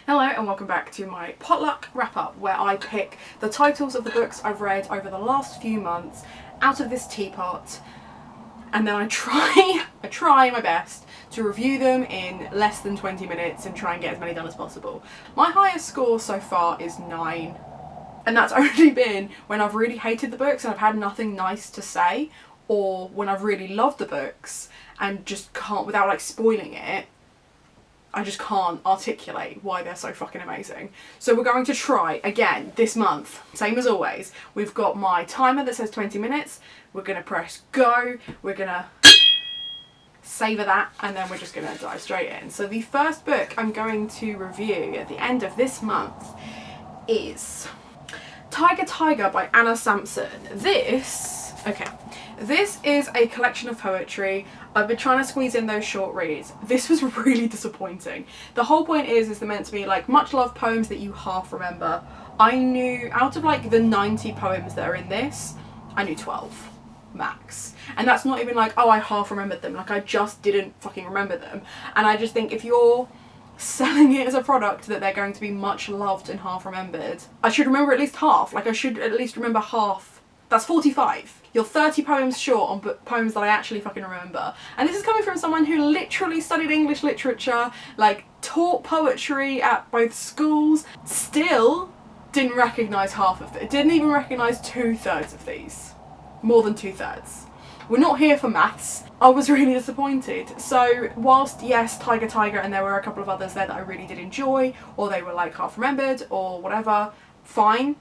Hello and welcome back to my potluck wrap-up, where I pick the titles of the books I've read over the last few months out of this teapot, and then I try my best to review them in less than 20 minutes and try and get as many done as possible. My highest score so far is 9, and that's only been when I've really hated the books and I've had nothing nice to say, or when I've really loved the books and just can't, without like spoiling it, I just can't articulate why they're so fucking amazing. So we're going to try again this month, same as always. We've got my timer that says 20 minutes. We're gonna press go, we're gonna savour that, and then we're just gonna dive straight in. So the first book I'm going to review at the end of this month is Tiger Tiger by Anna Sampson. This is a collection of poetry. I've been trying to squeeze in those short reads. This was really disappointing. The whole point is they're meant to be like much loved poems that you half remember. I knew, out of like the 90 poems that are in this, I knew 12 max. And that's not even like, oh, I half remembered them. Like, I just didn't fucking remember them. And I just think if you're selling it as a product that they're going to be much loved and half remembered, I should remember at least half. Like, I should at least remember half. That's 45. You're 30 poems short on poems that I actually fucking remember. And this is coming from someone who literally studied English literature, like taught poetry at both schools, still didn't recognise half of it. Didn't even recognise 2/3 of these. More than 2/3. We're not here for maths. I was really disappointed. So whilst yes, Tiger Tiger, and there were a couple of others there that I really did enjoy, or they were like half remembered or whatever, fine.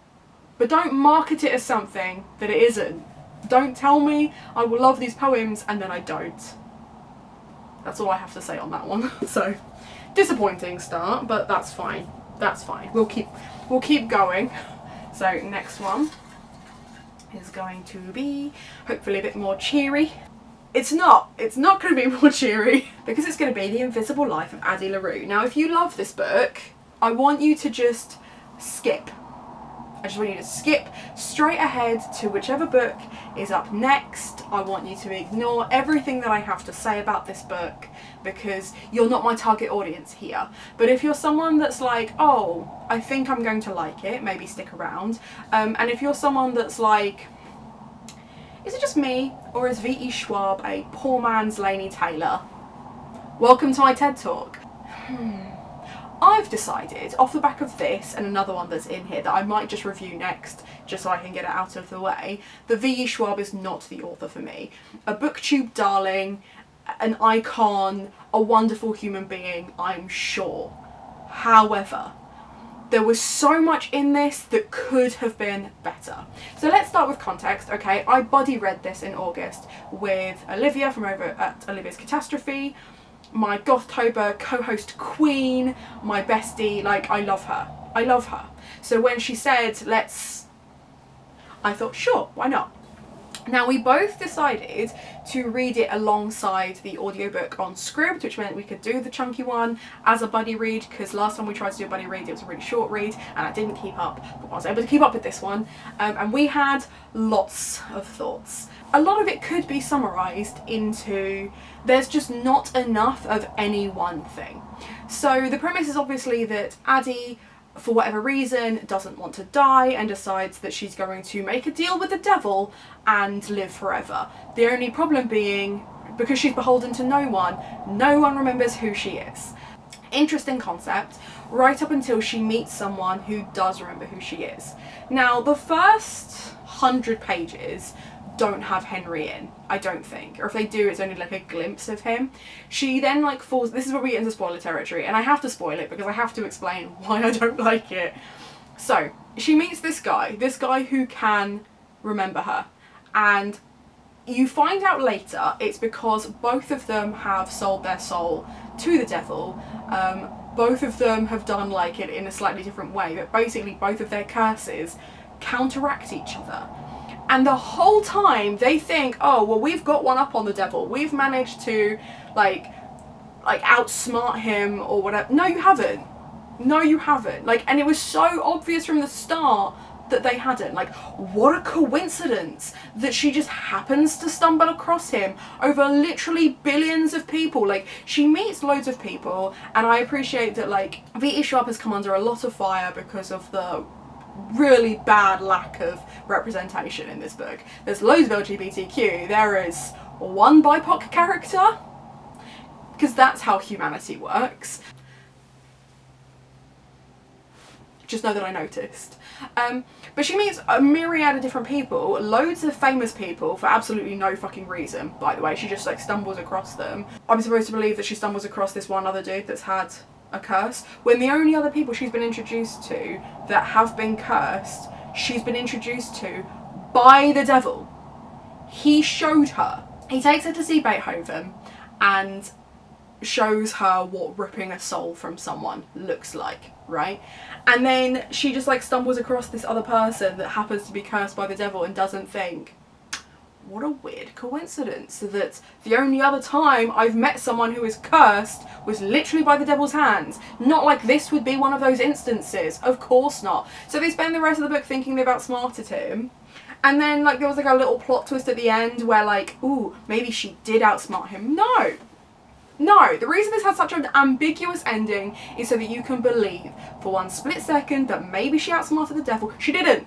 But don't market it as something that it isn't. Don't tell me I will love these poems and then I don't. That's all I have to say on that one. So, disappointing start, but that's fine. That's fine. We'll keep going. So next one is going to be hopefully a bit more cheery. It's not going to be more cheery because it's going to be The Invisible Life of Addie La Rue. Now, if you love this book, I want you to just skip. I just want you to skip straight ahead to whichever book is up next. I want you to ignore everything that I have to say about this book because you're not my target audience here. But if you're someone that's like, oh, I think I'm going to like it, maybe stick around. And if you're someone that's like, is it just me, or is V.E. Schwab a poor man's Laini Taylor? Welcome to my TED Talk. I've decided, off the back of this and another one that's in here that I might just review next, just so I can get it out of the way, that V.E. Schwab is not the author for me. A booktube darling, an icon, a wonderful human being, I'm sure. However, there was so much in this that could have been better. So let's start with context, okay? I buddy read this in August with Olivia from over at Olivia's Catastrophe, my Gothtober co-host queen, my bestie. Like, I love her. I love her. So when she said, I thought, sure, why not? Now, we both decided to read it alongside the audiobook on Scribd, which meant we could do the chunky one as a buddy read, because last time we tried to do a buddy read, it was a really short read, and I didn't keep up, but I was able to keep up with this one. And we had lots of thoughts. A lot of it could be summarised into there's just not enough of any one thing. So the premise is obviously that Addie, for whatever reason, doesn't want to die and decides that she's going to make a deal with the devil and live forever. The only problem being, because she's beholden to no one remembers who she is. Interesting concept, right up until she meets someone who does remember who she is. Now, the first 100 pages don't have Henry in, I don't think, or if they do, it's only like a glimpse of him. She then like falls, this is where we get into spoiler territory, and I have to spoil it because I have to explain why I don't like it. So she meets this guy who can remember her, and you find out later it's because both of them have sold their soul to the devil. Both of them have done like it in a slightly different way, but basically both of their curses counteract each other. And the whole time they think, oh, well, we've got one up on the devil. We've managed to like outsmart him or whatever. No, you haven't. No, you haven't. Like, and it was so obvious from the start that they hadn't. Like, what a coincidence that she just happens to stumble across him over literally billions of people. Like, she meets loads of people, and I appreciate that, like, V.E. Sharp has come under a lot of fire because of the really bad lack of representation in this book. There's loads of LGBTQ, there is one BIPOC character, because that's how humanity works. Just know that I noticed. But she meets a myriad of different people, loads of famous people for absolutely no fucking reason, by the way. She just like stumbles across them. I'm supposed to believe that she stumbles across this one other dude that's had a curse, when the only other people she's been introduced to that have been cursed, she's been introduced to by the devil. He showed her. He takes her to see Beethoven and shows her what ripping a soul from someone looks like, right? And then she just like stumbles across this other person that happens to be cursed by the devil and doesn't think, what a weird coincidence that the only other time I've met someone who is cursed was literally by the devil's hands. Not like this would be one of those instances. Of course not. So they spend the rest of the book thinking they've outsmarted him. And then like there was like a little plot twist at the end where like, ooh, maybe she did outsmart him. No. No, the reason this has such an ambiguous ending is so that you can believe for one split second that maybe she outsmarted the devil. She didn't.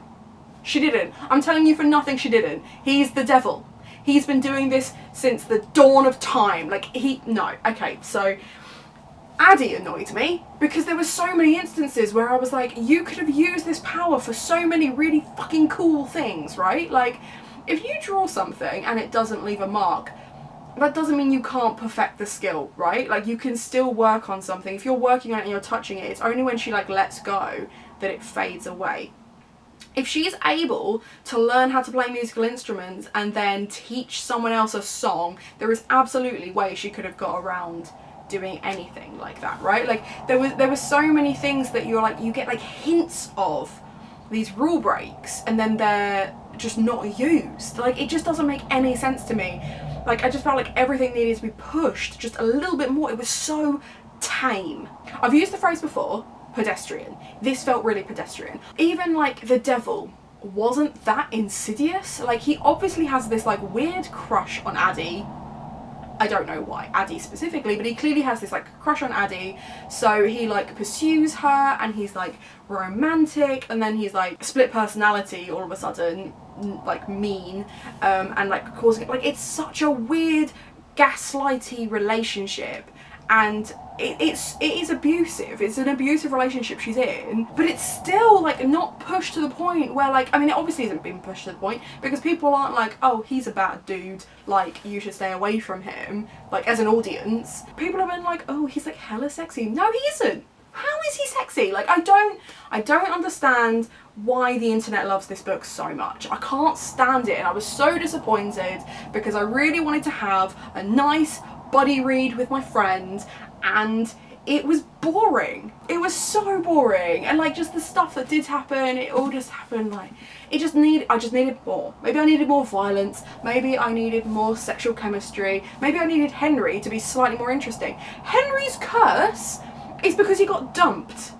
She didn't. I'm telling you for nothing she didn't. He's the devil. He's been doing this since the dawn of time. Like, no. Okay, so Addie annoyed me because there were so many instances where I was like, you could have used this power for so many really fucking cool things, right? Like, if you draw something and it doesn't leave a mark, that doesn't mean you can't perfect the skill, right? Like, you can still work on something. If you're working on it and you're touching it, it's only when she like lets go that it fades away. If she's able to learn how to play musical instruments and then teach someone else a song, there is absolutely ways she could have got around doing anything like that, right? Like, there were so many things that you're like, you get like hints of these rule breaks and then they're just not used. Like, it just doesn't make any sense to me. Like, I just felt like everything needed to be pushed just a little bit more. It was so tame. I've used the phrase before, pedestrian. This felt really pedestrian. Even like the devil wasn't that insidious. Like, he obviously has this like weird crush on Addie. I don't know why, Addie specifically, but he clearly has this like crush on Addie. So he like pursues her and he's like romantic, and then he's like split personality all of a sudden, like mean, and like causing, like, it's such a weird gaslighty relationship. And it is abusive. It's an abusive relationship she's in, but it's still like not pushed to the point where, like, I mean, it obviously isn't being pushed to the point because people aren't like, oh, he's a bad dude, like, you should stay away from him. Like, as an audience, people have been like, oh, he's like hella sexy. No, he isn't. How is he sexy? Like, I don't understand why the internet loves this book so much. I can't stand it, and I was so disappointed because I really wanted to have a nice buddy read with my friend, and it was boring. It was so boring, and like just the stuff that did happen, it all just happened like, I just needed more. Maybe I needed more violence, maybe I needed more sexual chemistry, maybe I needed Henry to be slightly more interesting. Henry's curse is because he got dumped.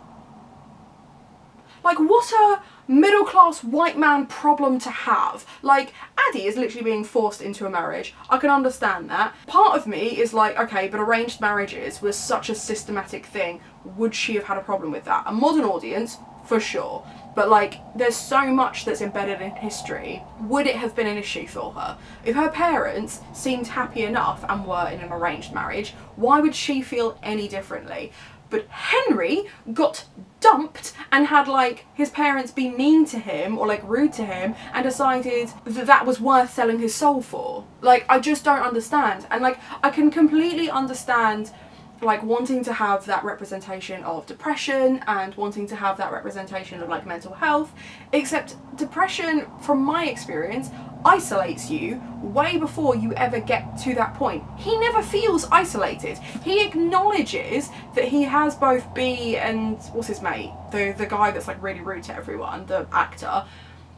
Like, what a middle-class white man problem to have. Like, Addie is literally being forced into a marriage. I can understand that. Part of me is like, okay, but arranged marriages was such a systematic thing. Would she have had a problem with that? A modern audience, for sure. But like, there's so much that's embedded in history. Would it have been an issue for her? If her parents seemed happy enough and were in an arranged marriage, why would she feel any differently? But Henry got dumped and had like his parents be mean to him or like rude to him and decided that that was worth selling his soul for. Like, I just don't understand. And like, I can completely understand like wanting to have that representation of depression and wanting to have that representation of like mental health, except depression, from my experience, isolates you way before you ever get to that point. He never feels isolated. He acknowledges that he has both B and what's his mate, the guy that's like really rude to everyone, the actor.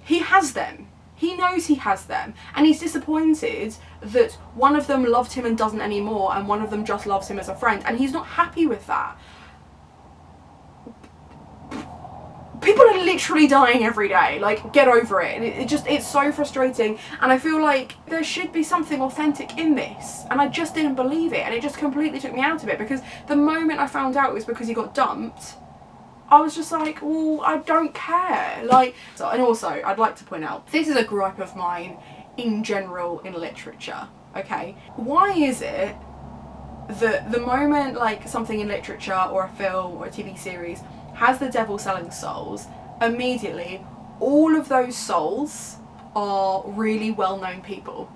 He has them. He knows he has them, and he's disappointed that one of them loved him and doesn't anymore, and one of them just loves him as a friend, and he's not happy with that. People are literally dying every day. Like, get over it. And it's so frustrating. And I feel like there should be something authentic in this. And I just didn't believe it. And it just completely took me out of it, because the moment I found out it was because he got dumped, I was just like, well, I don't care. Like, so, and also, I'd like to point out, this is a gripe of mine in general in literature, okay? Why is it that the moment, like, something in literature or a film or a TV series has the devil selling souls, immediately all of those souls are really well-known people?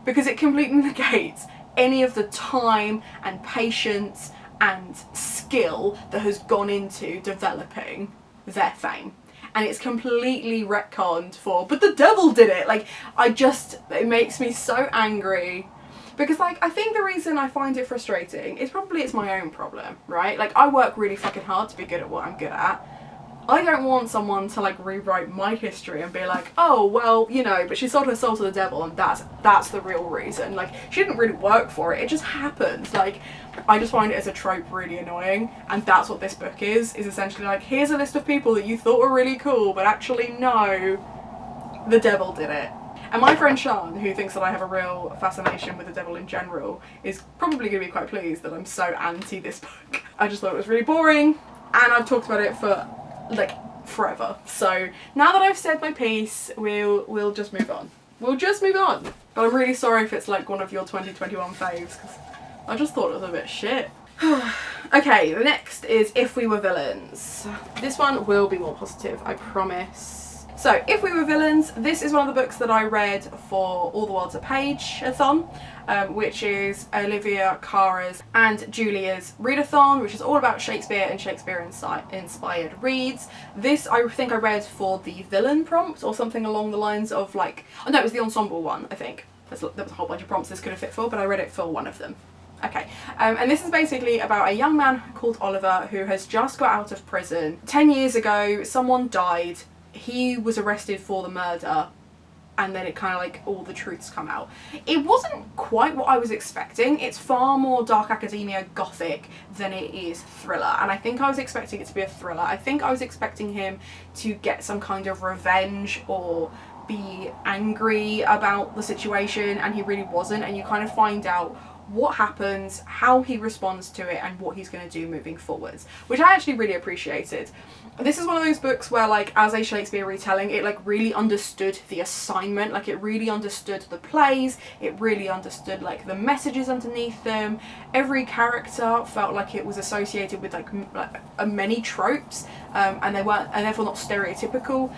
Because it completely negates any of the time and patience and skill that has gone into developing their fame. And it's completely retconned for, but the devil did it. Like, it makes me so angry. Because, like, I think the reason I find it frustrating is probably it's my own problem, right? Like, I work really fucking hard to be good at what I'm good at. I don't want someone to, like, rewrite my history and be like, oh, well, you know, but she sold her soul to the devil and that's the real reason. Like, she didn't really work for it, it just happened. Like, I just find it as a trope really annoying, and that's what this book is essentially like, here's a list of people that you thought were really cool, but actually no, the devil did it. And my friend Sean, who thinks that I have a real fascination with the devil in general, is probably going to be quite pleased that I'm so anti this book. I just thought it was really boring, and I've talked about it for, like, forever. So now that I've said my piece, we'll just move on. We'll just move on. But I'm really sorry if it's like one of your 2021 faves, because I just thought it was a bit shit. Okay, the next is If We Were Villains. This one will be more positive, I promise. So, If We Were Villains, this is one of the books that I read for All the World's a Page-a-thon, which is Olivia Cara's and Julia's readathon, which is all about Shakespeare and Shakespeare-inspired reads. This, I think I read for the villain prompt, or something along the lines of, like, oh no, it was the ensemble one, I think. There was a whole bunch of prompts this could have fit for, but I read it for one of them. Okay, and this is basically about a young man called Oliver who has just got out of prison. 10 years ago, someone died. He was arrested for the murder, and then it kind of like all the truths come out. It wasn't quite what I was expecting. It's far more dark academia gothic than it is thriller, and I think I was expecting it to be a thriller. I think I was expecting him to get some kind of revenge or be angry about the situation, and he really wasn't, and you kind of find out what happens, how he responds to it, and what he's going to do moving forwards, which I actually really appreciated. This is one of those books where, like, as a Shakespeare retelling, it like really understood the assignment, like it really understood the plays, it really understood like the messages underneath them. Every character felt like it was associated with like many tropes, and they weren't, and therefore not stereotypical.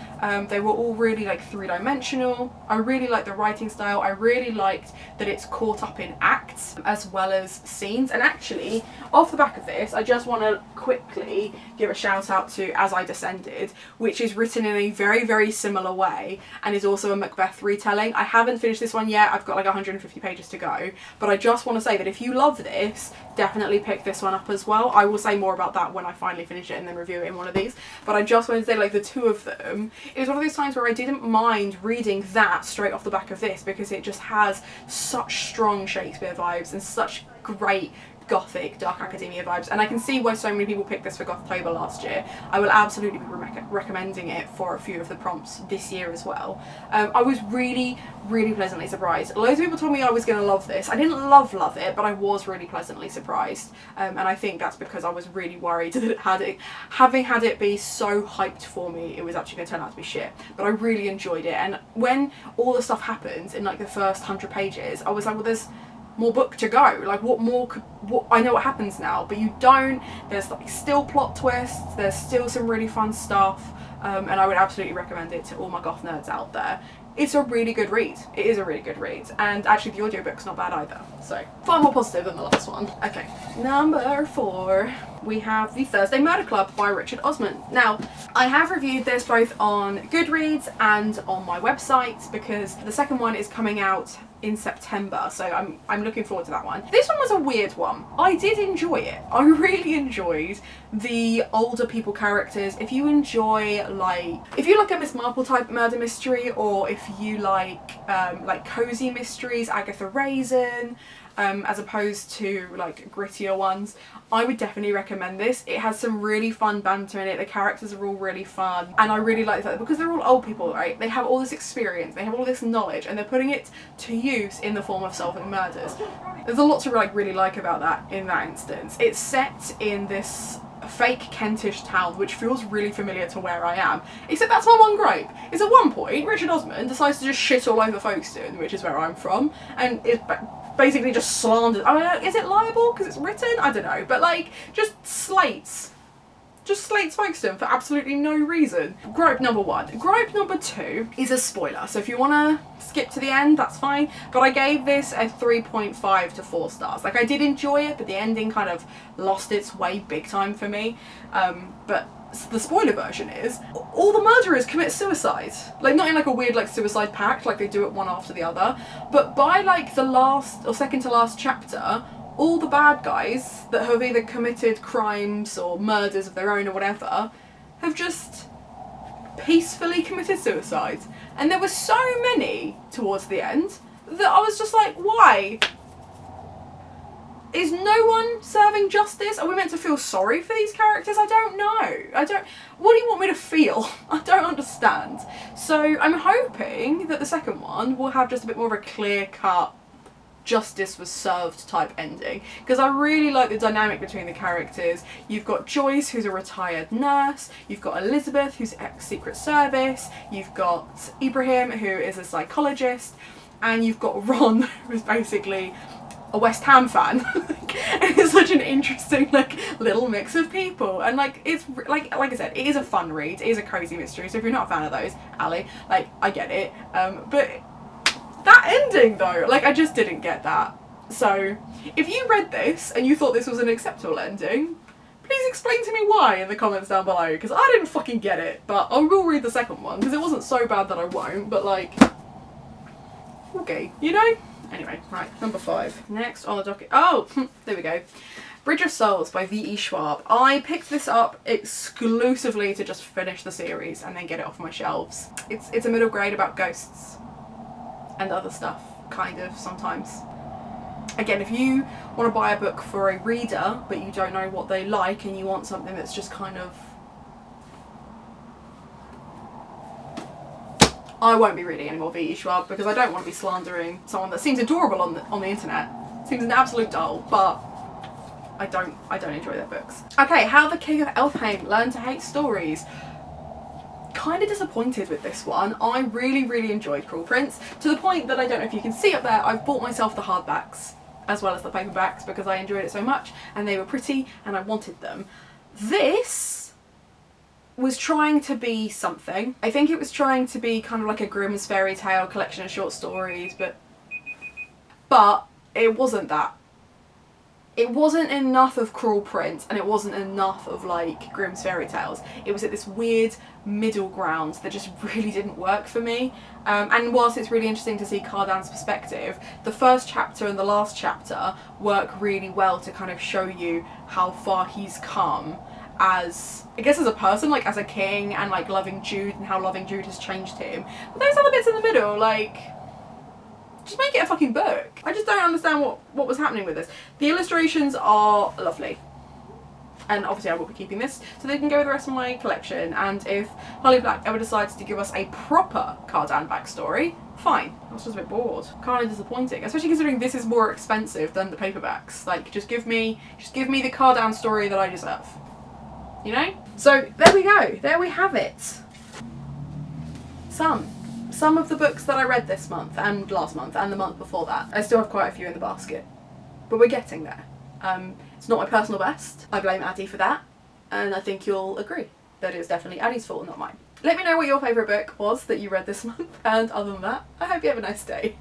They were all really like three-dimensional. I really liked the writing style. I really liked that it's caught up in acts as well as scenes. And actually, off the back of this, I just want to quickly give a shout out to As I Descended, which is written in a very, very similar way and is also a Macbeth retelling. I haven't finished this one yet. I've got like 150 pages to go, but I just want to say that if you love this, definitely pick this one up as well. I will say more about that when I finally finish it and then review it in one of these, but I just wanted to say, like, the two of them, it was one of those times where I didn't mind reading that straight off the back of this, because it just has such strong Shakespeare vibes and such great gothic dark academia vibes, and I can see why so many people picked this for Gothtober last year. I will absolutely be recommending it for a few of the prompts this year as well. I was really, really pleasantly surprised. Loads of people told me I was going to love this. I didn't love it, but I was really pleasantly surprised, and I think that's because I was really worried that having had it be so hyped for me, it was actually going to turn out to be shit. But I really enjoyed it, and when all the stuff happens in like the first 100 pages, I was like, well, there's more book to go. Like, what more could, I know what happens now, but you don't. There's like still plot twists, there's still some really fun stuff, and I would absolutely recommend it to all my goth nerds out there. It's a really good read. It is a really good read, and actually the audiobook's not bad either, so far more positive than the last one. Okay, number 4, we have The Thursday Murder Club by Richard Osman. Now, I have reviewed this both on Goodreads and on my website, because the second one is coming out in September, so I'm looking forward to that one. This one was a weird one. I did enjoy it. I really enjoyed the older people characters. If you enjoy, like, if you like a Miss Marple type murder mystery, or if you like cozy mysteries, Agatha Raisin, as opposed to like grittier ones, I would definitely recommend this. It has some really fun banter in it. The characters are all really fun, and I really like that because they're all old people, right? They have all this experience, they have all this knowledge, and they're putting it to use in the form of solving murders. There's a lot to like really like about that in that instance. It's set in this fake Kentish town, which feels really familiar to where I am, except that's my one gripe, is at one point Richard Osman decides to just shit all over Folkestone, which is where I'm from, and is basically just slandered. I mean, is it liable because it's written? I don't know, but like just slates Folkestone for absolutely no reason. Gripe number one. Gripe number two is a spoiler, so if you want to skip to the end, that's fine, but I gave this a 3.5 to 4 stars. Like, I did enjoy it, but the ending kind of lost its way big time for me. But the spoiler version is all the murderers commit suicide, like not in like a weird like suicide pact like they do it one after the other, but by like the last or second to last chapter, all the bad guys that have either committed crimes or murders of their own or whatever have just peacefully committed suicide. And there were so many towards the end that I was just like, why? Is no one serving justice? Are we meant to feel sorry for these characters? I don't know. What do you want me to feel? I don't understand. So I'm hoping that the second one will have just a bit more of a clear-cut justice was served type ending, because I really like the dynamic between the characters. You've got Joyce, who's a retired nurse, you've got Elizabeth, who's ex-Secret Service, you've got Ibrahim, who is a psychologist, and you've got Ron, who's basically a West Ham fan. And it's such an interesting like little mix of people, and like it's like I said, it is a fun read, it is a cozy mystery, so if you're not a fan of those, Ali, like I get it, but that ending though, like I just didn't get that. So if you read this and you thought this was an acceptable ending, please explain to me why in the comments down below, because I didn't fucking get it. But I will read the second one because it wasn't so bad that I won't, but like, okay, you know? Anyway, right, number 5. Next on the docket, oh, there we go. Bridge of Souls by V.E. Schwab. I picked this up exclusively to just finish the series and then get it off my shelves. It's a middle grade about ghosts and other stuff, kind of, sometimes. Again, if you want to buy a book for a reader, but you don't know what they like and you want something that's just kind of... I won't be reading any more V.E. Schwab because I don't want to be slandering someone that seems adorable on the internet. Seems an absolute doll, but I don't enjoy their books. Okay, How the King of Elfheim Learned to Hate Stories. Kind of disappointed with this one. I really enjoyed Cruel Prince, to the point that I don't know if you can see up there, I've bought myself the hardbacks as well as the paperbacks because I enjoyed it so much and they were pretty and I wanted them. This was trying to be something. I think it was trying to be kind of like a Grimm's fairy tale collection of short stories, but it wasn't that. It wasn't enough of Cruel Prince and it wasn't enough of like Grimm's fairy tales. It was at this weird middle ground that just really didn't work for me. And whilst it's really interesting to see Cardan's perspective, the first chapter and the last chapter work really well to kind of show you how far he's come as, I guess, as a person, like as a king, and like loving Jude and how loving Jude has changed him. But those other bits in the middle, like, just make it a fucking book. I just don't understand what was happening with this. The illustrations are lovely. And obviously I will be keeping this so they can go with the rest of my collection. And if Holly Black ever decides to give us a proper Cardan backstory, fine. I was just a bit bored. Kind of disappointing, especially considering this is more expensive than the paperbacks. Like, just give me the Cardan story that I deserve. You know? So there we go. There we have it. Some of the books that I read this month and last month and the month before that. I still have quite a few in the basket, but we're getting there. It's not my personal best. I blame Addie for that, and I think you'll agree that it was definitely Addie's fault, not mine. Let me know what your favourite book was that you read this month, and other than that, I hope you have a nice day.